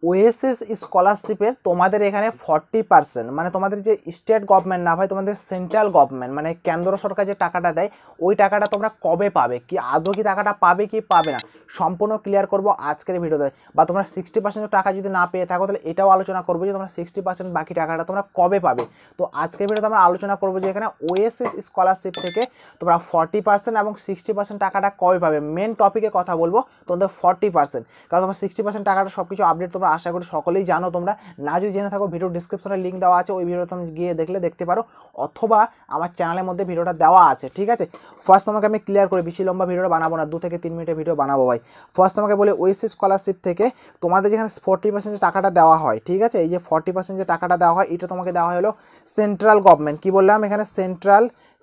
OSS স্কলারশিপের তোমাদের এখানে 40%, মানে তোমাদের যে স্টেট গভর্নমেন্ট না ভাই, তোমাদের সেন্ট্রাল গভর্নমেন্ট মানে কেন্দ্র সরকার যে টাকাটা দেয়, ওই টাকাটা তোমরা কবে পাবে, কি আদৌ কি টাকাটা পাবে কি পাবে না, সম্পূর্ণ ক্লিয়ার করবো আজকের ভিডিওতে। বা তোমরা 60% টাকা যদি না পেয়ে থাকো তাহলে এটাও আলোচনা করবো যে তোমরা 60% বাকি টাকাটা তোমরা কবে পাবে। তো আজকের ভিডিওতে আমরা আলোচনা করবো যে এখানে ওএসএস স্কলারশিপ থেকে তোমরা 40% এবং 60% টাকাটা কবে পাবে। মেন টপিকে কথা বলবো তোমাদের 40%, কারণ তোমার 60% টাকাটা সব কিছু আপডেট তোমরা আশা করি সকলেই জানো। তোমরা না যদি জেনে থাকো, ভিডিও ডিসক্রিপশনে লিঙ্ক দেওয়া আছে, ওই ভিডিওতে তুমি গিয়ে দেখলে দেখতে পারো, অথবা আমার চ্যানেলের মধ্যে ভিডিওটা দেওয়া আছে, ঠিক আছে। ফার্স্ট তোমাকে আমি ক্লিয়ার করে, বেশি লম্বা ভিডিওটা বানাবো না, 2 থেকে 3 মিনিটের ভিডিও বানাবো ভাই। ফার্স্ট তোমাকে বলে ওএসএস স্কলারশিপ থেকে তোমাদের যেখানে 40% যে টাকাটা দেওয়া হয়, ঠিক আছে, এই যে 40% যে টাকাটা দেওয়া হয়, এটা তোমাকে দেওয়া হলো সেন্ট্রাল গভর্নমেন্ট। কি বললাম এখানে,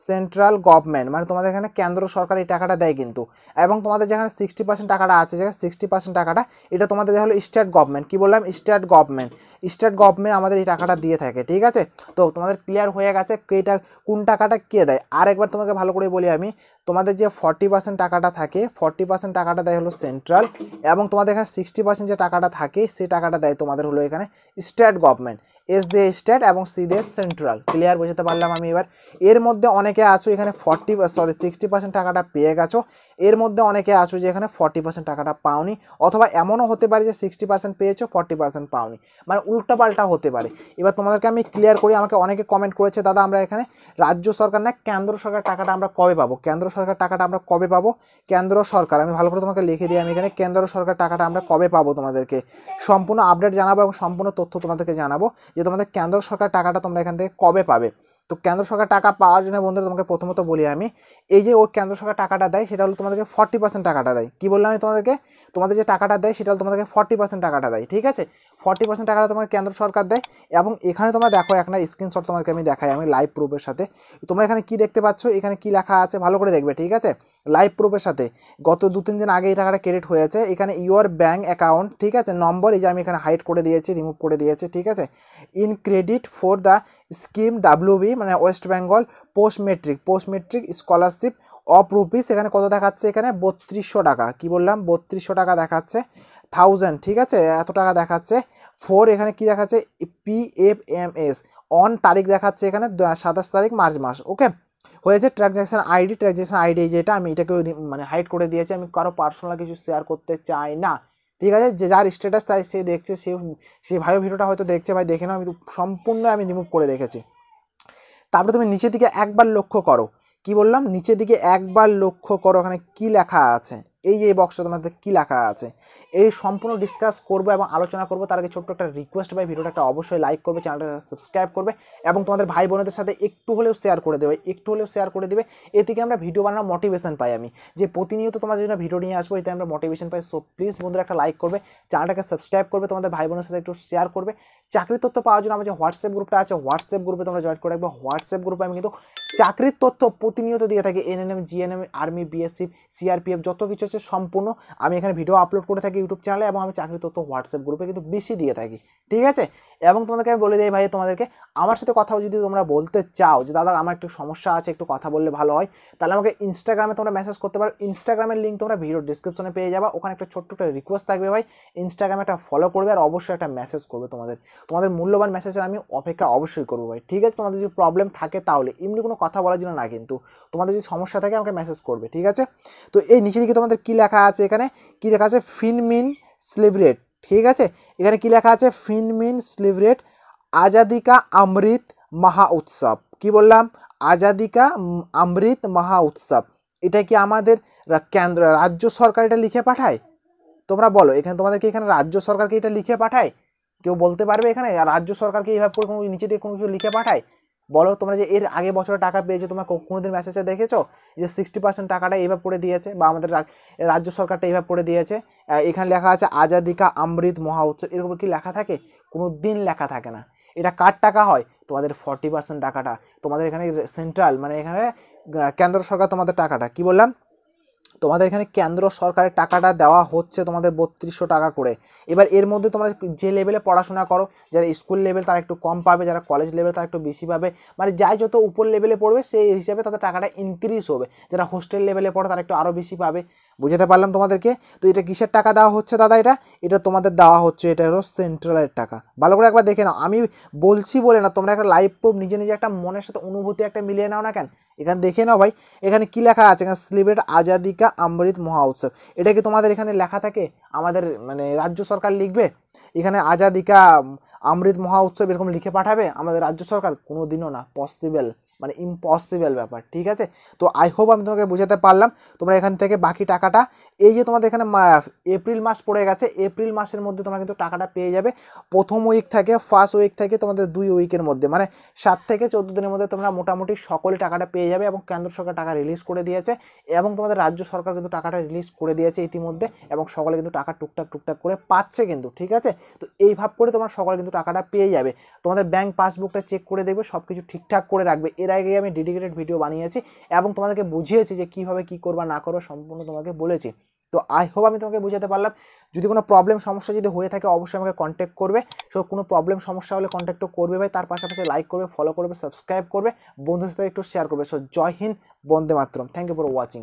সেন্ট্রাল গভর্নমেন্ট, মানে তোমাদের এখানে কেন্দ্র সরকার এই টাকাটা দেয় কিন্তু। এবং তোমাদের যেখানে 60% টাকাটা আছে, যেখানে 60% টাকাটা, এটা তোমাদের দেওয়া হলো স্টেট গভর্নমেন্ট। কি বললাম, স্টেট গভর্নমেন্ট আমাদের এই টাকাটা দিয়ে থাকে, ঠিক আছে। তো তোমাদের ক্লিয়ার হয়ে গেছে এটা কোন টাকাটা কে দেয়। আর একবার তোমাকে ভালো করে বলি আমি, তোমাদের যে 40% টাকাটা থাকে, 40% টাকাটা দেয় হলো সেন্ট্রাল, এবং তোমাদের এখানে 60% যে টাকাটা থাকে, সেই টাকাটা দেয় তোমাদের হলো এখানে স্টেট গভর্নমেন্ট। এস দিয়ে স্টেট এবং সি দিয়ে সেন্ট্রাল। ক্লিয়ার বুঝতে পারলাম আমি এবার। এর মধ্যে অনেকে আছো এখানে 60% টাকাটা পেয়ে গেছো, এর মধ্যে অনেকে আছো যে এখানে 40% টাকাটা পাওনি, অথবা এমনও হতে পারে যে 60% পেয়েছো, 40% পাওনি, মানে উল্টাপাল্টা হতে পারে। এবার তোমাদেরকে আমি ক্লিয়ার করি। আমাকে অনেকে কমেন্ট করেছে, দাদা আমরা এখানে রাজ্য সরকার না কেন্দ্র সরকার টাকাটা আমরা কবে পাবো, কেন্দ্র সরকার টাকাটা আমরা কবে পাবো, কেন্দ্র সরকার, আমি ভালো করে তোমাকে লিখে দিই, আমি এখানে কেন্দ্র সরকার টাকাটা আমরা কবে পাবো তোমাদেরকে সম্পূর্ণ আপডেট জানাবো এবং সম্পূর্ণ তথ্য তোমাদেরকে জানাবো যে তোমাদের কেন্দ্র সরকার টাকাটা তোমরা এখান থেকে কবে পাবে। তো কেন্দ্র সরকার টাকা পাওয়ার জন্য বন্ধুরা তোমাকে প্রথমত বলি আমি, এই যে ওই কেন্দ্র সরকার টাকাটা দেয় সেটা হলো তোমাদেরকে 40% টাকাটা দেয়। কি বললাম আমি তোমাদেরকে, তোমাদের যে টাকাটা দেয় সেটা হলো তোমাদেরকে 40% টাকাটা দেয়, ঠিক আছে। 40% টাকাটা তোমাকে কেন্দ্র সরকার দেয়। এবং এখানে তোমরা দেখো একটা স্ক্রিনশট তোমাকে আমি দেখাই, আমি লাইভ প্রুফের সাথে। তোমরা এখানে কি দেখতে পাচ্ছ, এখানে কি লেখা আছে ভালো করে দেখবে, ঠিক আছে। লাইভ প্রুফের সাথে গত 2-3 দিন আগে এই টাকাটা ক্রেডিট হয়েছে। এখানে ইউর ব্যাঙ্ক অ্যাকাউন্ট, ঠিক আছে, নম্বর, এই যে আমি এখানে হাইড করে দিয়েছি, রিমুভ করে দিয়েছি, ঠিক আছে। In credit for the scheme WB, মানে west Bengal post matric scholarship of rupees, এখানে কত দেখাচ্ছে, এখানে 3200 টাকা। কি বললাম, 3200 টাকা দেখাচ্ছে, 1000, ঠিক আছে, এত টাকা দেখাচ্ছে। এখানে কি দেখাচ্ছে, PFMS অন তারিখ দেখাচ্ছে এখানে 27 তারিখ মার্চ মাস, ওকে। হয়েছে ট্রানজ্যাকশন আইডি যেটা, আমি এটাকে মানে হাইড করে দিয়েছি, আমি কারো পার্সোনাল কিছু শেয়ার করতে চাই না, ঠিক আছে। যে যার স্ট্যাটাস তাই সে দেখছে, সে ভাইও ভিডিওটা হয়তো দেখছে, ভাই দেখে নাও, আমি সম্পূর্ণ আমি রিমুভ করে রেখেছি। তারপরে তুমি নিচের দিকে একবার লক্ষ্য করো, কি বললাম, নিচের দিকে একবার লক্ষ্য করো, ওখানে কি লেখা আছে, এই যে এই বক্সটা তোমাদের কি লেখা আছে, এই সম্পূর্ণ ডিসকাস করবো এবং আলোচনা করবো। তার আগে ছোট্ট একটা রিকোয়েস্ট, ভাই ভিডিওটা একটা অবশ্যই লাইক করবে, চ্যানেলটা সাবস্ক্রাইব করবে এবং তোমাদের ভাই বোনদের সাথে একটু হলেও শেয়ার করে দেবে, এ থেকে আমরা ভিডিও বানানোর মোটিভেশন পাই, আমি যে প্রতিনিয়ত তোমাদের জন্য ভিডিও নিয়ে আসবো, এতে আমরা মোটিভেশন পাই। সো প্লিজ বন্ধুরা একটা লাইক করবে, চ্যানেলটাকে সাবস্ক্রাইব করবে, তোমাদের ভাই বোনের সাথে একটু শেয়ার করবে। চাকরির তথ্য পাওয়ার জন্য আমার যে হোয়াটসঅ্যাপ গ্রুপটা আছে, হোয়াটসঅ্যাপ গ্রুপে তোমরা জয়েন করে রাখবে। হোয়াটসঅ্যাপ গ্রুপে আমি কিন্তু চাকরির তথ্য প্রতিনিয়ত দিয়ে থাকি, NNM GNM army BSF CRPF যত কিছু আছে সম্পূর্ণ আমি এখানে ভিডিও আপলোড করে থাকি ইউটিউব চ্যানেলে, এবং আমি চাকরির তথ্য হোয়াটসঅ্যাপ গ্রুপে কিন্তু বেশি দিয়ে থাকি, ঠিক আছে। এবং তোমাদেরকে আমি বলে দিই ভাই, তোমাদেরকে আমার সাথে কথাও যদি তোমরা বলতে চাও যে দাদা আমার একটু সমস্যা আছে, একটু কথা বললে ভালো হয়, তাহলে আমাকে ইনস্টাগ্রামে তোমরা মেসেজ করতে পারো। ইনস্টাগ্রামের লিঙ্ক তোমরা ভিডিও ডিসক্রিপশনে পেয়ে যাবা, ওখানে একটা ছোট্ট একটা রিকোয়েস্ট থাকবে ভাই, ইনস্টাগ্রামে একটা ফলো করবে আর অবশ্যই একটা মেসেজ করবে। তোমাদের মূল্যবান মেসেজের আমি অপেক্ষা অবশ্যই করবো ভাই, ঠিক আছে। তোমাদের যদি প্রবলেম থাকে তাহলে, এমনি কোনো কথা বলার জন্য না, কিন্তু তোমাদের যদি সমস্যা থাকে আমাকে মেসেজ করবে, ঠিক আছে। তো এই নিচে দিকে তোমাদের কি লেখা আছে, এখানে কি লেখা আছে, ফিনমিন সেলিব্রেট, ঠিক আছে। এখানে কি লেখা আছে, ফিনমিন সেলিব্রেট আজাদি কা অমৃত মহা উৎসব। কি বললাম, আজাদি কা অমৃত মহা উৎসব। এটা কি আমাদের কেন্দ্র রাজ্য সরকার এটা লিখে পাঠায়? তোমরা বলো, এখানে তোমাদেরকে এখানে রাজ্য সরকারকে এটা লিখে পাঠায়? কেউ বলতে পারবে এখানে রাজ্য সরকারকে এইভাবে করে কোনো নিচে দিয়ে কোনো কিছু লিখে পাঠায়? বলো, তোমরা যে এর আগে বছরে টাকা পেয়েছো, তোমরা কোনোদিন মেসেজে দেখেছো যে 60% টাকাটা এইভাবে করে দিয়েছে, বা আমাদের রাজ্য সরকারটা এইভাবে করে দিয়েছে? এখানে লেখা আছে আজাদি কা অমৃত মহা উৎসব, এরকম কি লেখা থাকে? কোনো দিন লেখা থাকে না। এটা কার টাকা হয়? তোমাদের 40% টাকাটা তোমাদের এখানে সেন্ট্রাল, মানে এখানে কেন্দ্র সরকার তোমাদের টাকাটা, কি বললাম, তোমাদের এখানে কেন্দ্র সরকারের টাকাটা দেওয়া হচ্ছে তোমাদের 3200 টাকা করে। এবার এর মধ্যে তোমরা যে লেভেলে পড়াশোনা করো, যারা স্কুল লেভেল তারা একটু কম পাবে, যারা কলেজ লেভেল তারা একটু বেশি পাবে, মানে যাই যত উপর লেভেলে পড়বে সেই হিসাবে তাদের টাকাটা ইনক্রিজ হবে। যারা হোস্টেল লেভেলে পড়ে তারা একটু আরও বেশি পাবে। বুঝতে পারলাম তোমাদেরকে? তো এটা কিসের টাকা দেওয়া হচ্ছে দাদা? এটা তোমাদের দেওয়া হচ্ছে, এটা হলো সেন্ট্রালের টাকা। ভালো করে একবার দেখে নাও, আমি বলছি বলে না, তোমরা একটা লাইভ প্রুফ নিজে নিজে একটা মনের সাথে অনুভূতি একটা মিলিয়ে নাও না কেন। এখানে দেখে নাও ভাই, এখানে কি লেখা আছে, এখানে সেলিব্রেট আজাদি কা অমৃত মহোৎসব। এটা কি তোমাদের এখানে লেখা থাকে? আমাদের মানে রাজ্য সরকার লিখবে এখানে আজাদি কা অমৃত মহোৎসব এরকম লিখে পাঠাবে আমাদের রাজ্য সরকার? কোনো দিনও না, পসিবল, মানে ইম্পসিবল ব্যাপার, ঠিক আছে? তো আই হোপ আমি তোমাকে বোঝাতে পারলাম। তোমরা এখান থেকে বাকি টাকাটা, এই যে তোমাদের এখানে এপ্রিল মাস পড়ে গেছে, এপ্রিল মাসের মধ্যে তোমরা কিন্তু টাকাটা পেয়ে যাবে। প্রথম উইক থেকে, ফার্স্ট উইক থেকে তোমাদের 2 উইকের মধ্যে, মানে 7 থেকে 14 দিনের মধ্যে তোমরা মোটামুটি সকলে টাকাটা পেয়ে যাবে। এবং কেন্দ্র সরকার টাকা রিলিজ করে দিয়েছে, এবং তোমাদের রাজ্য সরকার কিন্তু টাকাটা রিলিজ করে দিয়েছে ইতিমধ্যে, এবং সকলে কিন্তু টাকা টুকটাক টুকটাক করে পাচ্ছে কিন্তু, ঠিক আছে? তো এই ভাব করে তোমরা সকলে কিন্তু টাকাটা পেয়ে যাবে। তোমাদের ব্যাংক পাসবুকটা চেক করে দেখবে, সব কিছু ঠিকঠাক করে রাখবে। এর আগে আমি ডেডিকেটেড ভিডিও বানিয়েছি এবং তোমাদেরকে বুঝিয়েছি যে কীভাবে কী করবা না করো, সম্পূর্ণ তোমাকে বলেছি। তো আই হোপ আমি তোমাকে বোঝাতে পারলাম। যদি কোনো প্রবলেম সমস্যা যদি হয়ে থাকে অবশ্যই আমাকে কন্ট্যাক্ট করবে। সো কোনো প্রবলেম সমস্যা হলে কন্ট্যাক্ট তো করবে ভাই, তার পাশাপাশি লাইক করবে, ফলো করবে, সাবস্ক্রাইব করবে, বন্ধুদের সাথে একটু শেয়ার করবে। সো জয় হিন্দ, বন্দে মাতরম। Thank you for watching.